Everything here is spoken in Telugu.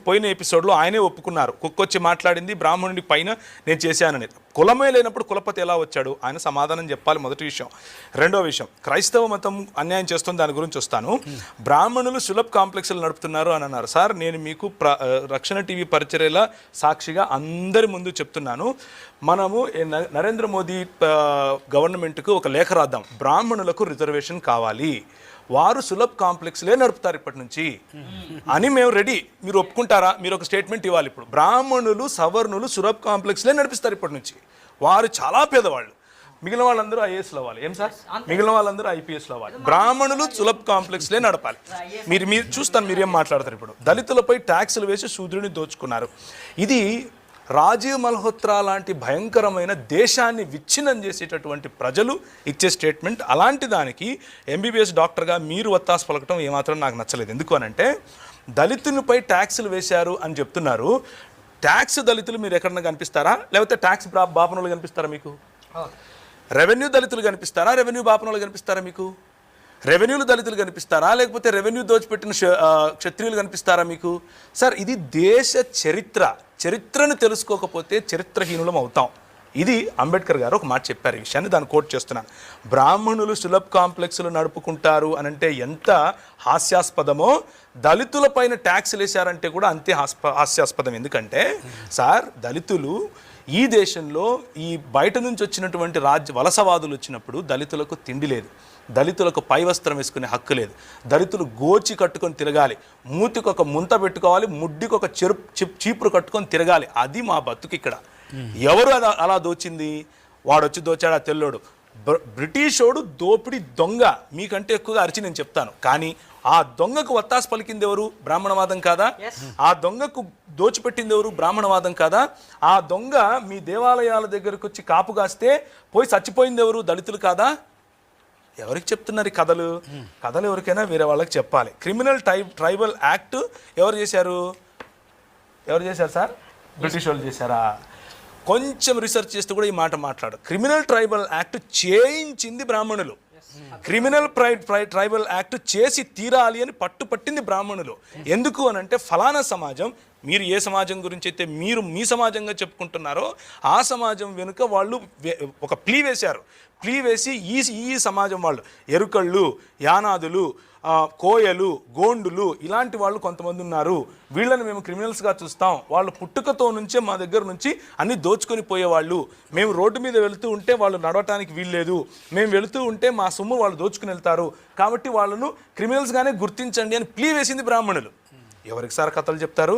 పోయిన ఎపిసోడ్లో ఆయనే ఒప్పుకున్నారు, కుక్కొచ్చి మాట్లాడింది బ్రాహ్మణుడి పైన నేను చేశానని. కులమే లేనప్పుడు కులపతి ఎలా వచ్చాడు? ఆయన సమాధానం చెప్పాలి, మొదటి విషయం. రెండో విషయం, క్రైస్తవ మతం అన్యాయం చేస్తుంది, దాని గురించి వస్తాను. బ్రాహ్మణులు సులభ్ కాంప్లెక్స్లు నడుపుతున్నారు అని అన్నారు. సార్, నేను మీకు రక్షణ టీవీ పరిచర్యల సాక్షిగా అందరి ముందు చెప్తున్నాను, మనము నరేంద్ర మోదీ గవర్నమెంట్కు ఒక లేఖ రాద్దాం, బ్రాహ్మణులకు రిజర్వేషన్ కావాలి, వారు సులభ్ కాంప్లెక్స్లే నడుపుతారు ఇప్పటి నుంచి అని మేము రెడీ. మీరు ఒప్పుకుంటారా? మీరు ఒక స్టేట్మెంట్ ఇవ్వాలి. ఇప్పుడు బ్రాహ్మణులు సవర్ణులు సులభ్ కాంప్లెక్స్లే నడిపిస్తారు ఇప్పటి నుంచి. వారు చాలా పేదవాళ్ళు, మిగిలిన వాళ్ళందరూ ఐఏఎస్లు అవ్వాలి. ఏం సార్? మిగిలిన వాళ్ళందరూ ఐపీఎస్లు అవ్వాలి. బ్రాహ్మణులు సులభ్ కాంప్లెక్స్లే నడపాలి. మీరు చూస్తాను మీరేం మాట్లాడతారు. ఇప్పుడు దళితులపై ట్యాక్సులు వేసి శూద్రుని దోచుకున్నారు. ఇది రాజీవ్ మల్హోత్రా లాంటి భయంకరమైన దేశాన్ని విచ్ఛిన్నం చేసేటటువంటి ప్రజలు ఇచ్చే స్టేట్మెంట్. అలాంటి దానికి ఎంబీబీఎస్ డాక్టర్గా మీరు వత్తాసు పలకటం ఏమాత్రం నాకు నచ్చలేదు. ఎందుకు అనంటే, దళితులపై ట్యాక్సులు వేశారు అని చెప్తున్నారు. ట్యాక్స్ దళితులు మీరు ఎక్కడన్నా కనిపిస్తారా? లేకపోతే ట్యాక్స్ బాపనులు కనిపిస్తారా మీకు? రెవెన్యూ దళితులు కనిపిస్తారా? రెవెన్యూ బాపనులు కనిపిస్తారా మీకు? రెవెన్యూలు దళితులు కనిపిస్తారా? లేకపోతే రెవెన్యూ దోచిపెట్టిన క్షత్రియులు కనిపిస్తారా మీకు? సార్, ఇది దేశ చరిత్రను తెలుసుకోకపోతే చరిత్రహీనులం అవుతాం. ఇది అంబేద్కర్ గారు ఒక మాట చెప్పారు, ఈ విషయాన్ని దాన్ని కోట్ చేస్తున్నాను. బ్రాహ్మణులు సులభ్ కాంప్లెక్స్లు నడుపుకుంటారు అనంటే ఎంత హాస్యాస్పదమో, దళితుల పైన ట్యాక్స్లు వేశారంటే కూడా అంతే హాస్యాస్పదం. ఎందుకంటే సార్, దళితులు ఈ దేశంలో ఈ బయట నుంచి వచ్చినటువంటి వలసవాదులు వచ్చినప్పుడు దళితులకు తిండి లేదు, దళితులకు పై వస్త్రం వేసుకునే హక్కు లేదు, దళితులు గోచి కట్టుకొని తిరగాలి, మూతికి ఒక ముంత పెట్టుకోవాలి, ముడ్డికి ఒక చీపురు కట్టుకొని తిరగాలి. అది మా బతుకు ఇక్కడ. ఎవరు అలా దోచింది? వాడొచ్చి దోచాడు, ఆ తెల్లోడు బ్రిటిషోడు దోపిడి దొంగ. మీకంటే ఎక్కువగా అరిచి నేను చెప్తాను. కానీ ఆ దొంగకు వత్తాసు పలికింది ఎవరు? బ్రాహ్మణవాదం కాదా? ఆ దొంగకు దోచిపెట్టింది ఎవరు? బ్రాహ్మణవాదం కాదా? ఆ దొంగ మీ దేవాలయాల దగ్గరకు వచ్చి కాపు కాస్తే పోయి చచ్చిపోయింది ఎవరు? దళితులు కాదా? ఎవరికి చెప్తున్నారు ఈ కథలు? కథలు ఎవరికైనా వేరే వాళ్ళకి చెప్పాలి. క్రిమినల్ ట్రైబల్ యాక్ట్ ఎవరు చేశారు సార్? బ్రిటిష్ వాళ్ళు చేశారా? కొంచెం రీసెర్చ్ చేస్తే కూడా ఈ మాట మాట్లాడు. క్రిమినల్ ట్రైబల్ యాక్ట్ చేయించింది బ్రాహ్మణులు. క్రిమినల్ ట్రైబల్ యాక్ట్ చేసి తీరాలి అని పట్టింది బ్రాహ్మణులు. ఎందుకు అనంటే, ఫలానా సమాజం, మీరు ఏ సమాజం గురించి అయితే మీరు మీ సమాజంగా చెప్పుకుంటున్నారో ఆ సమాజం వెనుక వాళ్ళు ఒక ప్లీ వేశారు. ప్లీ వేసి ఈ సమాజం వాళ్ళు, ఎరుకళ్ళు, యానాదులు, కోయలు, గోండులు, ఇలాంటి వాళ్ళు కొంతమంది ఉన్నారు, వీళ్ళని మేము క్రిమినల్స్గా చూస్తాం, వాళ్ళు పుట్టుకతో నుంచే మా దగ్గర నుంచి అన్ని దోచుకొని పోయేవాళ్ళు, మేము రోడ్డు మీద వెళుతూ ఉంటే వాళ్ళు నడవటానికి వీల్లేదు, మేము వెళుతూ ఉంటే మా సొమ్ము వాళ్ళు దోచుకుని వెళ్తారు, కాబట్టి వాళ్ళను క్రిమినల్స్గానే గుర్తించండి అని ప్లీ వేసింది బ్రాహ్మణులు. ఎవరికి సార్ కథలు చెప్తారు?